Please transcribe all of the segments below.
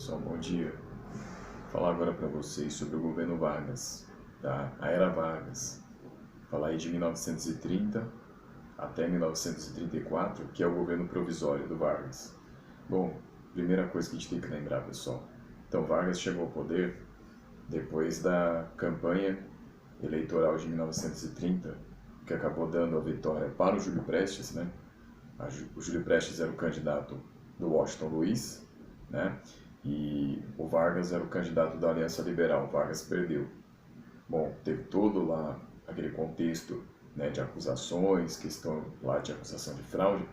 pessoal, bom dia. Vou falar agora para vocês sobre o governo Vargas, tá? A era Vargas. Falar aí de 1930 até 1934, que é o governo provisório do Vargas. Bom, primeira coisa que a gente tem que lembrar, pessoal. Então, Vargas chegou ao poder depois da campanha eleitoral de 1930, que acabou dando a vitória para o Júlio Prestes, né? O Júlio Prestes era o candidato do Washington Luiz, né? E o Vargas era o candidato da Aliança Liberal. O Vargas perdeu. Bom, teve todo lá aquele contexto, né, de acusações, questão lá de acusação de fraude.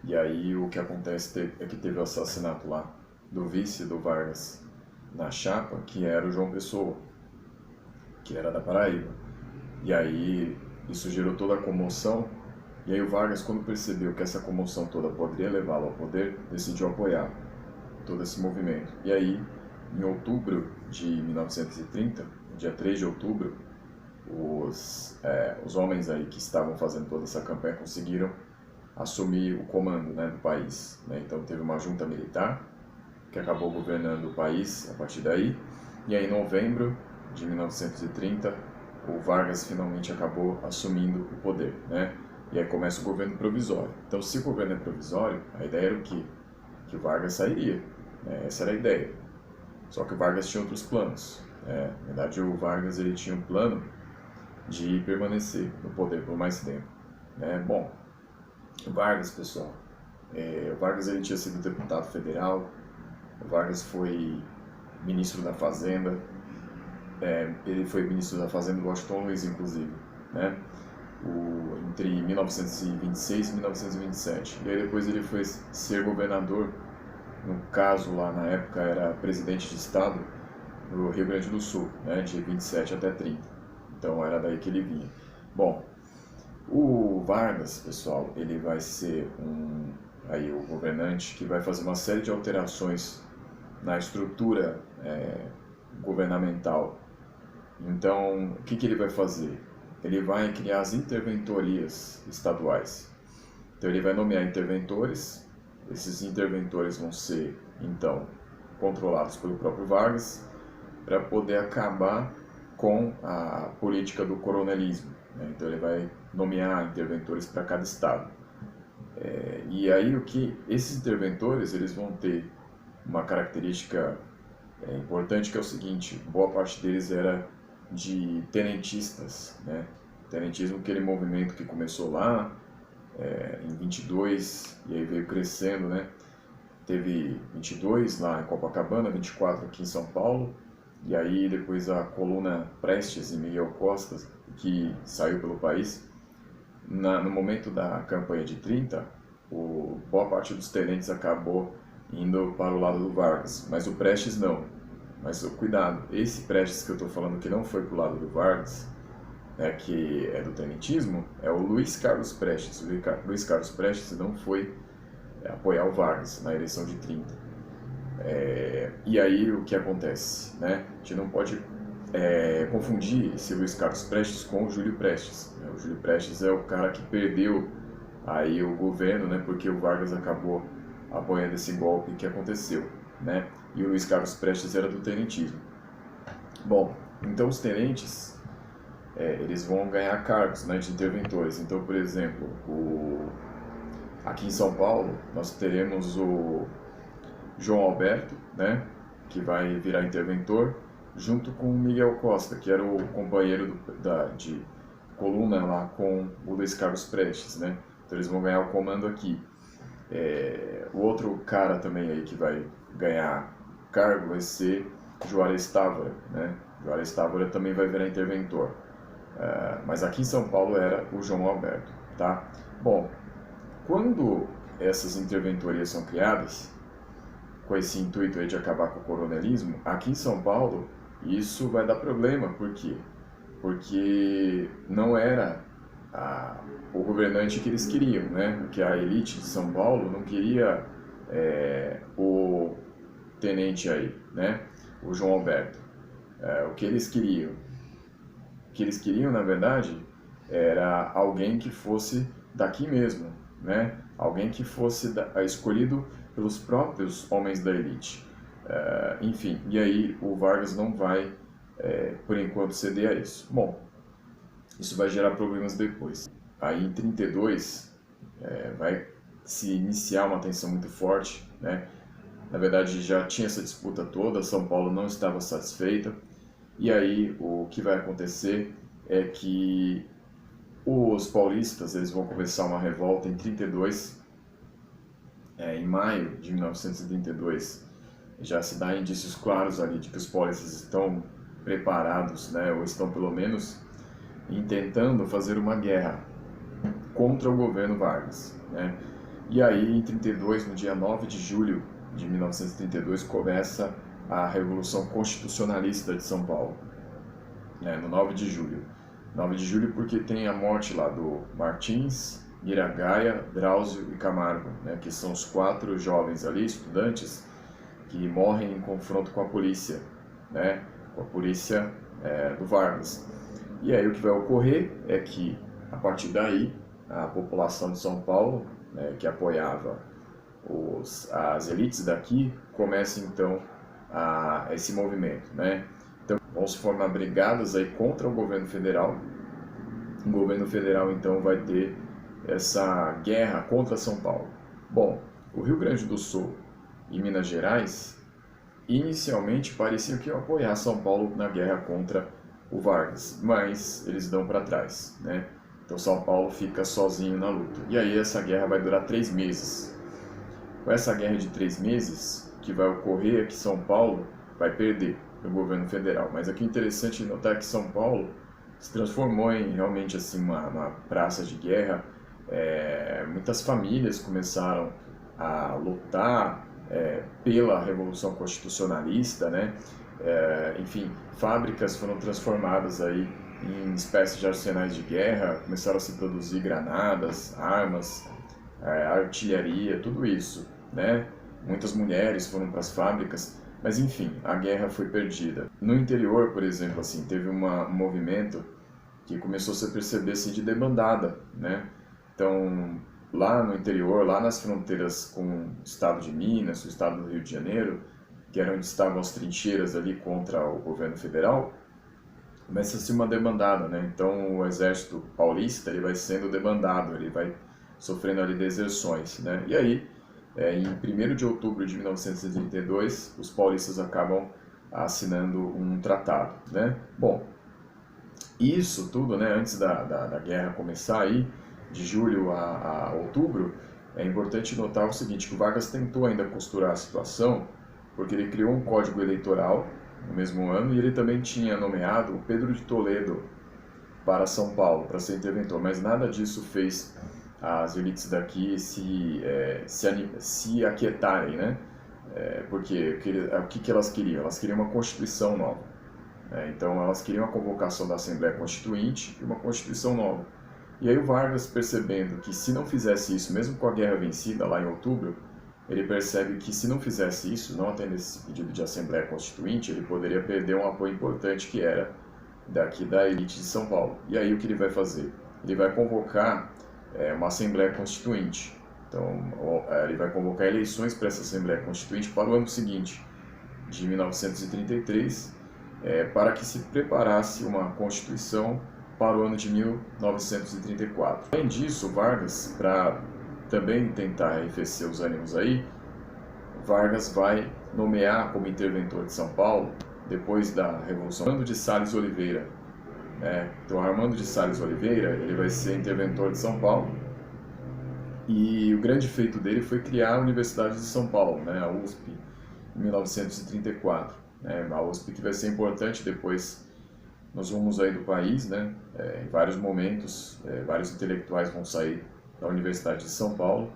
E aí o que acontece é que teve o assassinato lá do vice do Vargas na chapa, que era o João Pessoa, que era da Paraíba. E aí isso gerou toda a comoção. E aí o Vargas, quando percebeu que essa comoção toda poderia levá-lo ao poder, decidiu apoiar todo esse movimento. E aí, em outubro de 1930, dia 3 de outubro, os homens aí que estavam fazendo toda essa campanha conseguiram assumir o comando, né, do país, né? Então teve uma junta militar que acabou governando o país a partir daí. E aí, em novembro de 1930, o Vargas finalmente acabou assumindo o poder, né? E aí começa o governo provisório. Então, se o governo é provisório, a ideia era o quê? Que o Vargas sairia, né? Essa era a ideia. Só que o Vargas tinha outros planos. Na verdade, o Vargas ele tinha um plano de permanecer no poder por mais tempo, né? Bom, o Vargas, pessoal, o Vargas ele tinha sido deputado federal, o Vargas foi ministro da Fazenda, ele foi ministro da Fazenda do Washington Luiz, inclusive, né? Entre 1926 e 1927. E aí depois ele foi ser governador, no caso lá na época era presidente de estado no Rio Grande do Sul, né, de 27 até 30. Então era daí que ele vinha. Bom, o Vargas, pessoal, ele vai ser aí o governante que vai fazer uma série de alterações na estrutura governamental. Então, o que ele vai fazer? Ele vai criar as interventorias estaduais. Então ele vai nomear interventores. Esses interventores vão ser, então, controlados pelo próprio Vargas para poder acabar com a política do coronelismo, né? Então ele vai nomear interventores para cada estado. E aí esses interventores eles vão ter uma característica importante, que é o seguinte: boa parte deles era de tenentistas, né? Tenentismo, aquele movimento que começou lá em 22 e aí veio crescendo, né? Teve 22 lá em Copacabana, 24 aqui em São Paulo, e aí depois a coluna Prestes e Miguel Costa, que saiu pelo país. No momento da campanha de 30, boa parte dos tenentes acabou indo para o lado do Vargas, mas o Prestes não. Mas cuidado, esse Prestes que eu estou falando que não foi para o lado do Vargas, que é do tenentismo, é o Luiz Carlos Prestes. O Luiz Carlos Prestes não foi apoiar o Vargas na eleição de 30. E aí o que acontece, né? A gente não pode confundir esse Luiz Carlos Prestes com o Júlio Prestes. O Júlio Prestes é o cara que perdeu aí o governo, né? Porque o Vargas acabou apoiando esse golpe que aconteceu, né? E o Luiz Carlos Prestes era do tenentismo. Bom, então os tenentes eles vão ganhar cargos, né, de interventores. Então, por exemplo, aqui em São Paulo nós teremos o João Alberto, né, que vai virar interventor, junto com o Miguel Costa, que era o companheiro de coluna lá com o Luiz Carlos Prestes, né? Então eles vão ganhar o comando aqui. O outro cara também aí que vai ganhar cargo vai ser Juarez Távora, né? Juarez Távora também vai virar interventor. Mas aqui em São Paulo era o João Alberto, tá? Bom, quando essas interventorias são criadas, com esse intuito aí de acabar com o coronelismo, aqui em São Paulo, isso vai dar problema. Por quê? Porque não era o governante que eles queriam, né? Porque a elite de São Paulo não queria o tenente aí, né? O João Alberto. O que eles queriam? O que eles queriam, na verdade, era alguém que fosse daqui mesmo, né? Alguém que fosse escolhido pelos próprios homens da elite. Enfim, e aí o Vargas não vai, por enquanto, ceder a isso. Bom, isso vai gerar problemas depois. Aí em 32 vai se iniciar uma tensão muito forte, né? Na verdade já tinha essa disputa toda, São Paulo não estava satisfeita, e aí o que vai acontecer é que os paulistas eles vão começar uma revolta em 32, em maio de 1932. Já se dá indícios claros ali de que os paulistas estão preparados, né, ou estão pelo menos intentando fazer uma guerra contra o governo Vargas, né? E aí, em 32, no dia 9 de julho de 1932, começa a Revolução Constitucionalista de São Paulo, né? No 9 de julho. 9 de julho porque tem a morte lá do Martins, Miragaia, Drauzio e Camargo, né? Que são os 4 jovens ali, estudantes, que morrem em confronto com a polícia, né? Com a polícia do Vargas. E aí o que vai ocorrer é que, a partir daí, a população de São Paulo, né, que apoiava as elites daqui, começa então esse movimento, né? Então vão se formar brigadas aí contra o governo federal. O governo federal então vai ter essa guerra contra São Paulo. Bom, o Rio Grande do Sul e Minas Gerais inicialmente pareciam que iam apoiar São Paulo na guerra contra o Vargas, mas eles dão para trás, né? Então São Paulo fica sozinho na luta. E aí essa guerra vai durar 3 meses. Com essa guerra de 3 meses, o que vai ocorrer é que São Paulo vai perder o governo federal. Mas aqui é interessante notar que São Paulo se transformou em realmente assim uma praça de guerra. Muitas famílias começaram a lutar pela Revolução Constitucionalista, né? Enfim, fábricas foram transformadas aí em espécies de arsenais de guerra, começaram a se produzir granadas, armas, artilharia, tudo isso, né? Muitas mulheres foram para as fábricas, mas enfim, a guerra foi perdida. No interior, por exemplo, assim, teve um movimento que começou a se perceber assim, de debandada, né? Então, lá no interior, lá nas fronteiras com o estado de Minas, o estado do Rio de Janeiro, que era onde estavam as trincheiras ali contra o governo federal, começa-se uma debandada, né? Então o exército paulista ele vai sendo debandado, ele vai sofrendo ali deserções, né? E aí, em 1º de outubro de 1932, os paulistas acabam assinando um tratado, né? Bom, isso tudo, né, antes da guerra começar aí, de julho a outubro, é importante notar o seguinte, que o Vargas tentou ainda costurar a situação, porque ele criou um código eleitoral no mesmo ano e ele também tinha nomeado o Pedro de Toledo para São Paulo, para ser interventor, mas nada disso fez as elites daqui se aquietarem, né? Porque o que elas queriam? Elas queriam uma Constituição nova. Então elas queriam a convocação da Assembleia Constituinte e uma Constituição nova. E aí o Vargas, percebendo que se não fizesse isso, mesmo com a guerra vencida lá em outubro, ele percebe que se não fizesse isso, não atendesse esse pedido de Assembleia Constituinte, ele poderia perder um apoio importante que era daqui da elite de São Paulo. E aí o que ele vai fazer? Ele vai convocar uma Assembleia Constituinte. Então ele vai convocar eleições para essa Assembleia Constituinte para o ano seguinte, de 1933, para que se preparasse uma Constituição para o ano de 1934. Além disso, Vargas, para também tentar arrefecer os ânimos aí, Vargas vai nomear como interventor de São Paulo, depois da Revolução, Armando de Sales Oliveira. Então, Armando de Sales Oliveira ele vai ser interventor de São Paulo, e o grande feito dele foi criar a Universidade de São Paulo, né, a USP, em 1934. A USP que vai ser importante depois nos rumos aí do país, né? Em vários momentos, vários intelectuais vão sair da Universidade de São Paulo,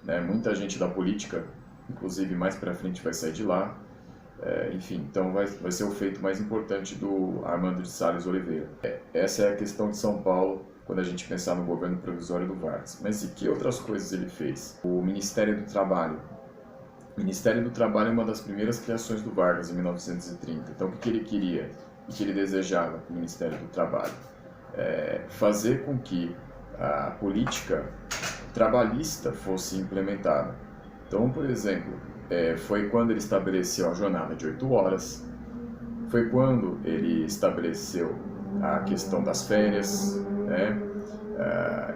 né? Muita gente da política, inclusive mais para frente, vai sair de lá. Enfim, então vai ser o feito mais importante do Armando de Sales Oliveira. Essa é a questão de São Paulo quando a gente pensar no governo provisório do Vargas. Mas e que outras coisas ele fez? O Ministério do Trabalho. O Ministério do Trabalho é uma das primeiras criações do Vargas em 1930. Então o que ele queria? O que ele desejava com o Ministério do Trabalho? Fazer com que a política trabalhista fosse implementada. Então, por exemplo, foi quando ele estabeleceu a jornada de 8 horas, foi quando ele estabeleceu a questão das férias, né?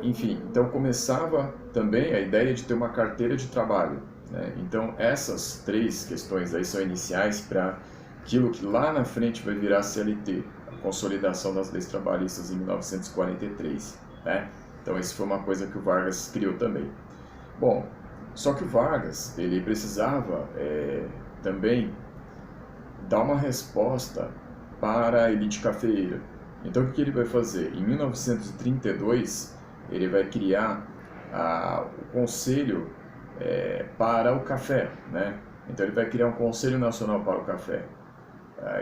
Enfim, então começava também a ideia de ter uma carteira de trabalho, né? Então essas três questões aí são iniciais para aquilo que lá na frente vai virar CLT, a consolidação das leis trabalhistas em 1943, né? Então isso foi uma coisa que o Vargas criou também. Bom, só que o Vargas, ele precisava também dar uma resposta para a elite cafeeira. Então o que ele vai fazer? Em 1932, ele vai criar o Conselho para o Café, né? Então ele vai criar um Conselho Nacional para o Café.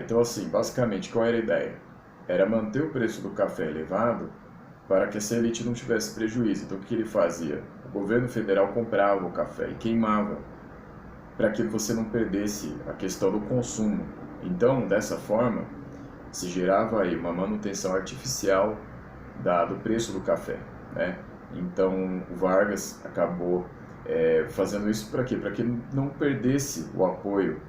Então assim, basicamente, qual era a ideia? Era manter o preço do café elevado para que essa elite não tivesse prejuízo. Então o que ele fazia? O governo federal comprava o café e queimava para que você não perdesse a questão do consumo. Então, dessa forma, se gerava aí uma manutenção artificial do preço do café, né? Então, o Vargas acabou fazendo isso para quê? Para que não perdesse o apoio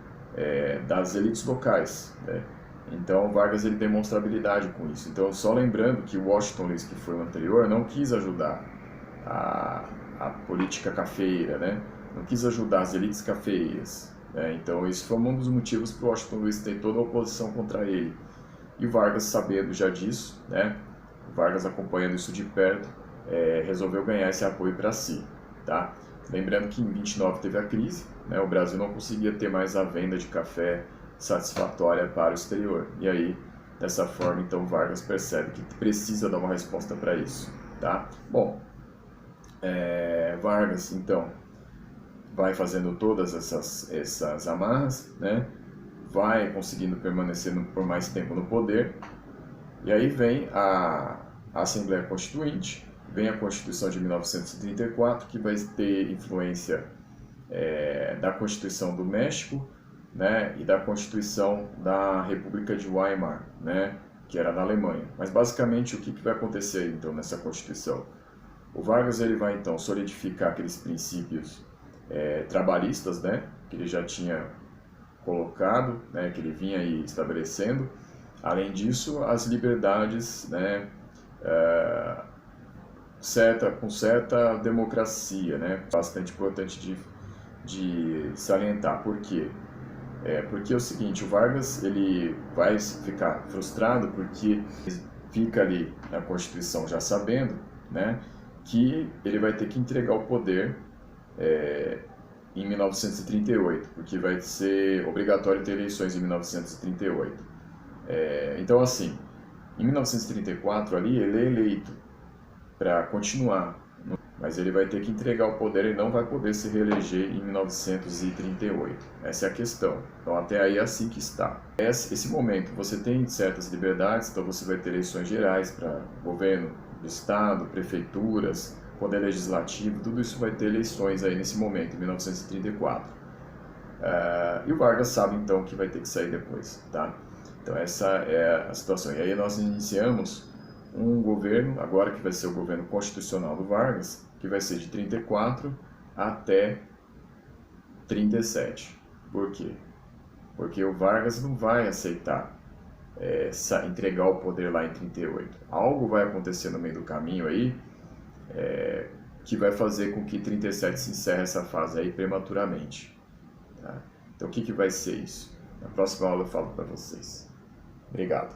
das elites locais, né? Então, o Vargas ele demonstra habilidade com isso. Então, só lembrando que o Washington Luiz, que foi o anterior, não quis ajudar a política cafeeira, né? Não quis ajudar as elites cafeeiras, né? Então, isso foi um dos motivos para o Washington Luiz ter toda a oposição contra ele. E o Vargas, sabendo já disso, né? O Vargas acompanhando isso de perto, resolveu ganhar esse apoio para si, tá? Lembrando que em 29 teve a crise, né? O Brasil não conseguia ter mais a venda de café satisfatória para o exterior. E aí, dessa forma, então, Vargas percebe que precisa dar uma resposta para isso, tá? Bom, Vargas, então, vai fazendo todas essas amarras, né? Vai conseguindo permanecer por mais tempo no poder. E aí vem a Assembleia Constituinte, vem a Constituição de 1934, que vai ter influência da Constituição do México, né, e da Constituição da República de Weimar, né, que era na Alemanha. Mas basicamente o que vai acontecer então nessa Constituição? O Vargas ele vai então solidificar aqueles princípios trabalhistas, né, que ele já tinha colocado, né, que ele vinha aí estabelecendo. Além disso, as liberdades, né, com certa democracia, né, bastante importante de salientar. Por quê? Porque é o seguinte, o Vargas ele vai ficar frustrado porque fica ali na Constituição já sabendo, né, que ele vai ter que entregar o poder em 1938, porque vai ser obrigatório ter eleições em 1938. Então, assim, em 1934 ali ele é eleito para continuar, mas ele vai ter que entregar o poder e não vai poder se reeleger em 1938. Essa é a questão. Então, até aí é assim que está. Esse momento, você tem certas liberdades, então você vai ter eleições gerais para governo do estado, prefeituras, poder legislativo, tudo isso vai ter eleições aí nesse momento, em 1934. E o Vargas sabe, então, que vai ter que sair depois, tá? Então, essa é a situação. E aí nós iniciamos um governo, agora que vai ser o governo constitucional do Vargas, que vai ser de 34 até 37. Por quê? Porque o Vargas não vai aceitar entregar o poder lá em 38. Algo vai acontecer no meio do caminho aí que vai fazer com que 37 se encerre essa fase aí prematuramente. Tá? Então o que vai ser isso? Na próxima aula eu falo para vocês. Obrigado.